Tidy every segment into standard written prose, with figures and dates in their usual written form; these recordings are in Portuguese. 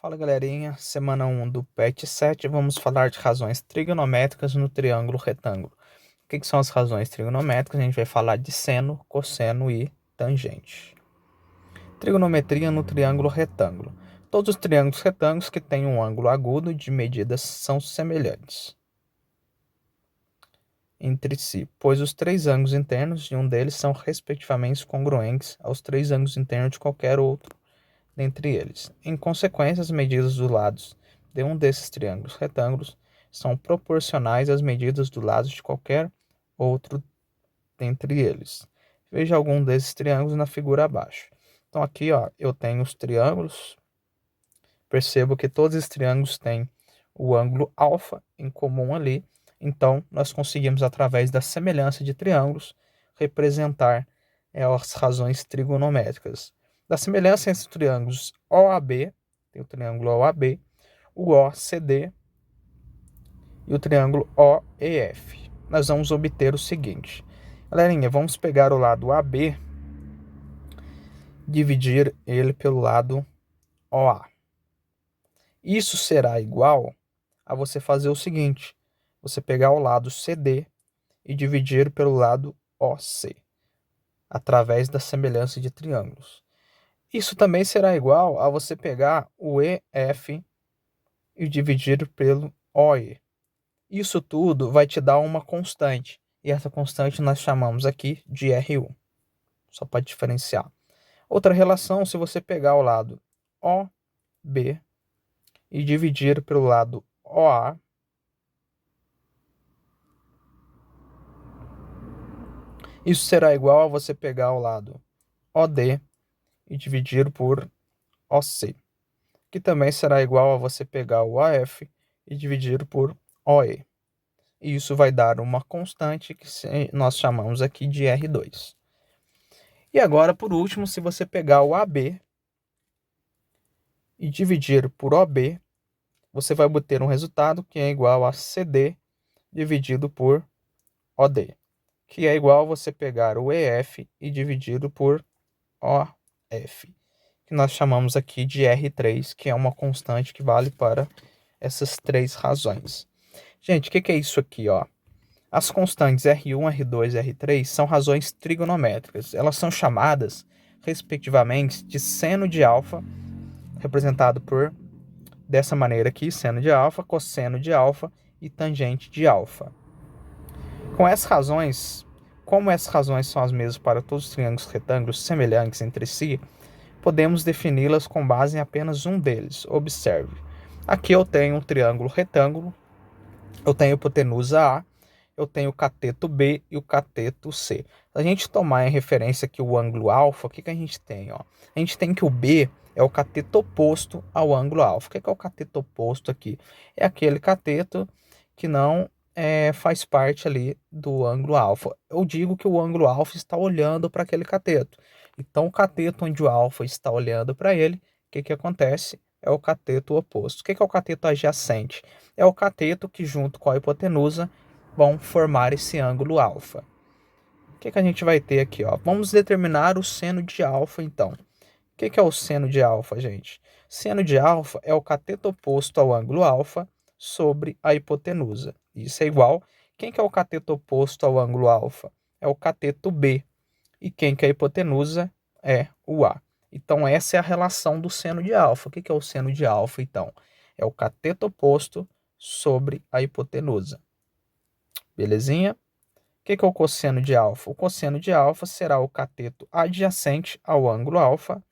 Fala galerinha, semana 1 do PET 7, vamos falar de razões trigonométricas no triângulo retângulo. O que são as razões trigonométricas? A gente vai falar de seno, cosseno e tangente. Trigonometria no triângulo retângulo. Todos os triângulos retângulos que têm um ângulo agudo de medidas são semelhantes entre si, pois os três ângulos internos de um deles são respectivamente congruentes aos três ângulos internos de qualquer outro dentre eles. Em consequência, as medidas dos lados de um desses triângulos retângulos são proporcionais às medidas dos lados de qualquer outro dentre eles. Veja algum desses triângulos na figura abaixo. Então aqui, eu tenho os triângulos. Percebo que todos os triângulos têm o ângulo alfa em comum ali. Então, nós conseguimos, através da semelhança de triângulos, representar as razões trigonométricas. Da semelhança entre os triângulos OAB, tem o triângulo OAB, o OCD e o triângulo OEF. Nós vamos obter o seguinte. Galerinha, vamos pegar o lado AB, dividir ele pelo lado OA. Isso será igual a você fazer o seguinte: você pegar o lado CD e dividir pelo lado OC, através da semelhança de triângulos. Isso também será igual a você pegar o EF e dividir pelo OE. Isso tudo vai te dar uma constante, e essa constante nós chamamos aqui de RU, só para diferenciar. Outra relação, se você pegar o lado OB e dividir pelo lado OA, isso será igual a você pegar o lado OD e dividir por OC, que também será igual a você pegar o AF e dividir por OE. E isso vai dar uma constante que nós chamamos aqui de R2. E agora, por último, se você pegar o AB e dividir por OB, você vai obter um resultado que é igual a CD dividido por OD, que é igual a você pegar o EF e dividido por OF, que nós chamamos aqui de R3, que é uma constante que vale para essas três razões. Gente, o que é isso aqui, As constantes R1, R2 e R3 são razões trigonométricas. Elas são chamadas, respectivamente, de seno de alfa, representado por dessa maneira aqui, seno de alfa, cosseno de alfa e tangente de alfa. Com essas razões, como essas razões são as mesmas para todos os triângulos retângulos semelhantes entre si, podemos defini-las com base em apenas um deles. Observe. Aqui eu tenho um triângulo retângulo, eu tenho hipotenusa A, eu tenho o cateto B e o cateto C. Se a gente tomar em referência aqui o ângulo alfa, o que a gente tem? A gente tem que o B é o cateto oposto ao ângulo alfa. O que é o cateto oposto aqui? É aquele cateto que não faz parte ali do ângulo alfa. Eu digo que o ângulo alfa está olhando para aquele cateto. Então, o cateto onde o alfa está olhando para ele, o que acontece? É o cateto oposto. O que é o cateto adjacente? É o cateto que, junto com a hipotenusa, vão formar esse ângulo alfa. O que a gente vai ter aqui? Vamos determinar o seno de alfa, então. O que é o seno de alfa, gente? Seno de alfa é o cateto oposto ao ângulo alfa sobre a hipotenusa. Isso é igual. Quem que é o cateto oposto ao ângulo alfa? É o cateto B. E quem que é a hipotenusa é o A. Então, essa é a relação do seno de alfa. O que é o seno de alfa, então? É o cateto oposto sobre a hipotenusa. Belezinha? O que é o cosseno de alfa? O cosseno de alfa será o cateto adjacente ao ângulo alfa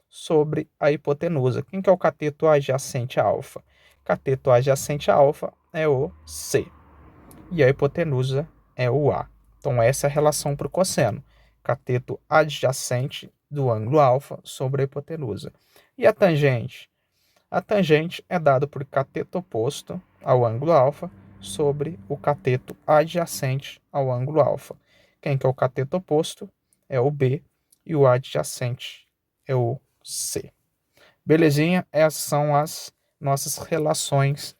sobre a hipotenusa. Quem que é o cateto adjacente a alfa? Cateto adjacente a alfa é o C. E a hipotenusa é o A. Então, essa é a relação para o cosseno. Cateto adjacente do ângulo alfa sobre a hipotenusa. E a tangente? A tangente é dada por cateto oposto ao ângulo alfa sobre o cateto adjacente ao ângulo alfa. Quem que é o cateto oposto? É o B. E o adjacente é o C. Belezinha? Essas são as nossas relações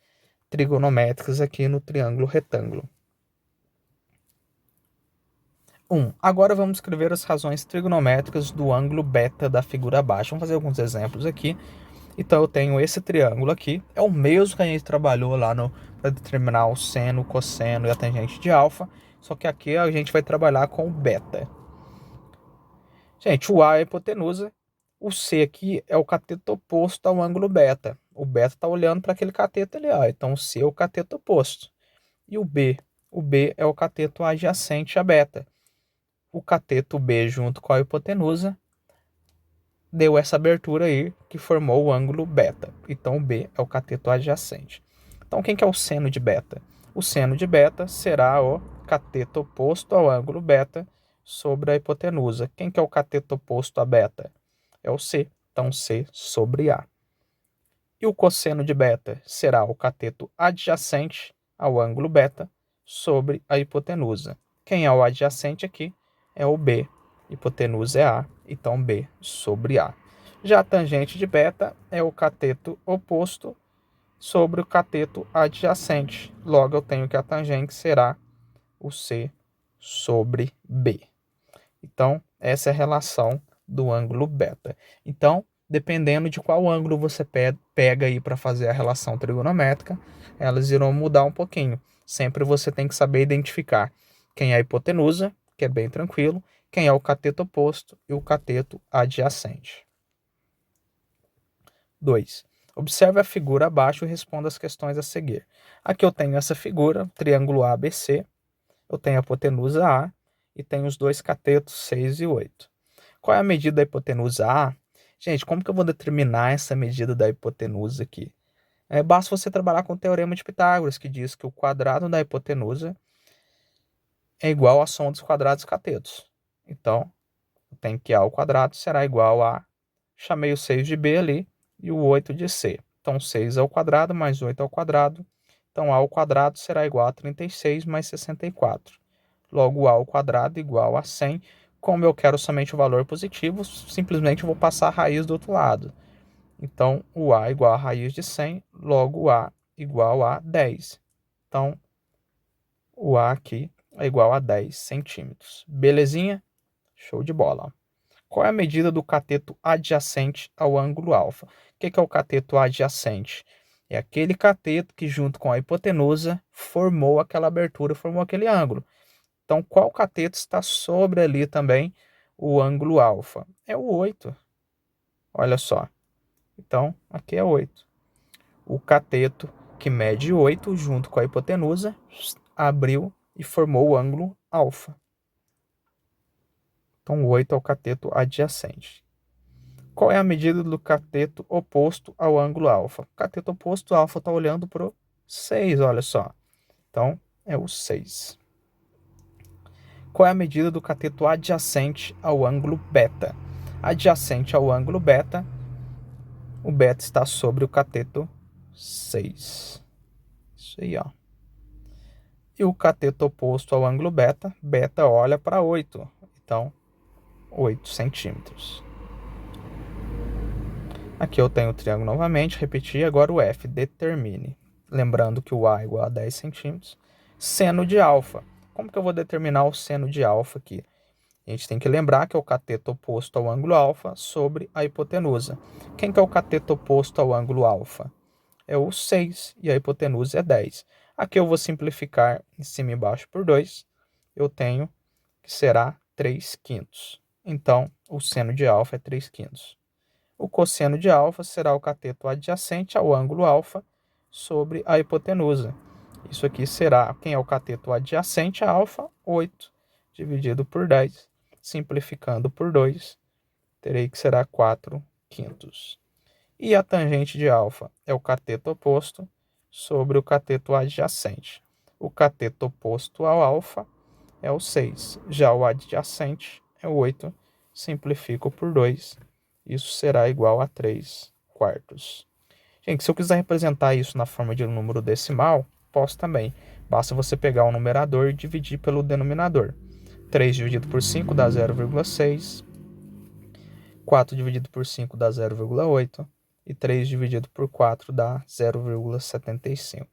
trigonométricas aqui no triângulo retângulo. Agora vamos escrever as razões trigonométricas do ângulo beta da figura abaixo. Vamos fazer alguns exemplos aqui. Então eu tenho esse triângulo aqui, é o mesmo que a gente trabalhou lá para determinar o seno, o cosseno e a tangente de alfa, só que aqui a gente vai trabalhar com o beta. Gente, o A é a hipotenusa, o C aqui é o cateto oposto ao ângulo beta. O beta está olhando para aquele cateto ali, ó, então o C é o cateto oposto. E o B? O B é o cateto adjacente a beta. O cateto B junto com a hipotenusa deu essa abertura aí que formou o ângulo beta. Então o B é o cateto adjacente. Então quem que é o seno de beta? O seno de beta será o cateto oposto ao ângulo beta sobre a hipotenusa. Quem que é o cateto oposto a beta? É o C. Então C sobre A. E o cosseno de beta será o cateto adjacente ao ângulo beta sobre a hipotenusa. Quem é o adjacente aqui? É o B. Hipotenusa é A, então B sobre A. Já a tangente de beta é o cateto oposto sobre o cateto adjacente. Logo, eu tenho que a tangente será o C sobre B. Então, essa é a relação do ângulo beta. Então, dependendo de qual ângulo você pega aí para fazer a relação trigonométrica, elas irão mudar um pouquinho. Sempre você tem que saber identificar quem é a hipotenusa, que é bem tranquilo, quem é o cateto oposto e o cateto adjacente. 2. Observe a figura abaixo e responda as questões a seguir. Aqui eu tenho essa figura, triângulo ABC, eu tenho a hipotenusa A e tenho os dois catetos 6 e 8. Qual é a medida da hipotenusa A? Gente, como que eu vou determinar essa medida da hipotenusa aqui? Basta você trabalhar com o teorema de Pitágoras, que diz que o quadrado da hipotenusa é igual à soma dos quadrados dos catetos. Então, eu tenho que A ao quadrado será igual a... Chamei o 6 de B ali e o 8 de C. Então, 6 ao quadrado mais 8 ao quadrado. Então, A ao quadrado será igual a 36 mais 64. Logo, A ao quadrado igual a 100. Como eu quero somente o valor positivo, simplesmente eu vou passar a raiz do outro lado. Então, o A igual a raiz de 100, logo A igual a 10. Então, o A aqui é igual a 10 centímetros. Belezinha? Show de bola. Qual é a medida do cateto adjacente ao ângulo alfa? O que é o cateto adjacente? É aquele cateto que, junto com a hipotenusa, formou aquela abertura, formou aquele ângulo. Então, qual cateto está sobre ali também o ângulo alfa? É o 8. Olha só. Então, aqui é 8. O cateto que mede 8 junto com a hipotenusa abriu e formou o ângulo alfa. Então, 8 é o cateto adjacente. Qual é a medida do cateto oposto ao ângulo alfa? O cateto oposto ao alfa está olhando para o 6, olha só. Então, é o 6. Qual é a medida do cateto adjacente ao ângulo beta? Adjacente ao ângulo beta, o beta está sobre o cateto 6. Isso aí, ó. E o cateto oposto ao ângulo beta, beta olha para 8. Então, 8 centímetros. Aqui eu tenho o triângulo novamente, repetir agora o F, determine. Lembrando que o A é igual a 10 centímetros. Seno de alfa. Como que eu vou determinar o seno de alfa aqui? A gente tem que lembrar que é o cateto oposto ao ângulo alfa sobre a hipotenusa. Quem que é o cateto oposto ao ângulo alfa? É o 6 e a hipotenusa é 10. Aqui eu vou simplificar em cima e embaixo por 2. Eu tenho que será 3 quintos. Então, o seno de alfa é 3 quintos. O cosseno de alfa será o cateto adjacente ao ângulo alfa sobre a hipotenusa. Isso aqui será, quem é o cateto adjacente a alfa? 8, dividido por 10. Simplificando por 2, terei que será 4 quintos. E a tangente de alfa é o cateto oposto sobre o cateto adjacente. O cateto oposto ao alfa é o 6, já o adjacente é o 8. Simplifico por 2. Isso será igual a 3 quartos. Gente, se eu quiser representar isso na forma de um número decimal, posso também. Basta você pegar o numerador e dividir pelo denominador. 3 dividido por 5 dá 0,6. 4 dividido por 5 dá 0,8. E 3 dividido por 4 dá 0,75.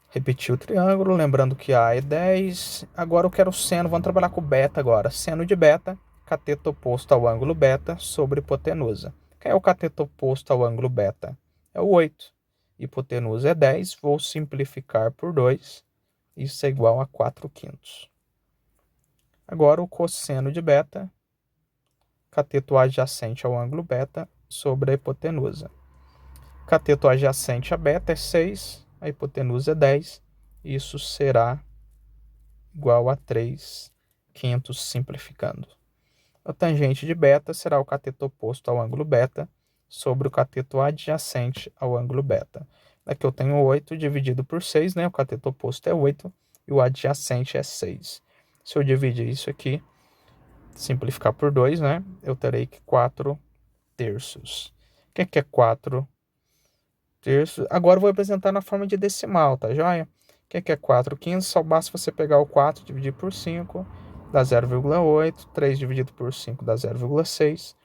Repetir o triângulo, lembrando que A é 10. Agora eu quero o seno, vamos trabalhar com beta agora. Seno de beta cateto oposto ao ângulo beta sobre hipotenusa. Quem é o cateto oposto ao ângulo beta? É o 8. Hipotenusa é 10, vou simplificar por 2. Isso é igual a 4/5. Agora o cosseno de beta, cateto adjacente ao ângulo beta sobre a hipotenusa. Cateto adjacente a beta é 6, a hipotenusa é 10. Isso será igual a 3/5 simplificando. A tangente de beta será o cateto oposto ao ângulo beta sobre o cateto adjacente ao ângulo beta. Aqui eu tenho 8 dividido por 6, né? O cateto oposto é 8 e o adjacente é 6. Se eu dividir isso aqui, simplificar por 2, né? Eu terei que 4/3. O que é 4/3? Agora eu vou apresentar na forma de decimal, tá joia? O que é 4/5? Só basta você pegar o 4 e dividir por 5, dá 0,8. 3 dividido por 5 dá 0,6.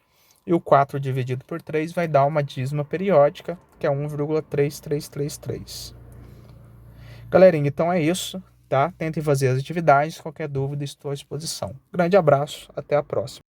E o 4 dividido por 3 vai dar uma dízima periódica, que é 1,3333. Galerinha, então é isso, tá? Tentem fazer as atividades. Qualquer dúvida, estou à disposição. Grande abraço, até a próxima.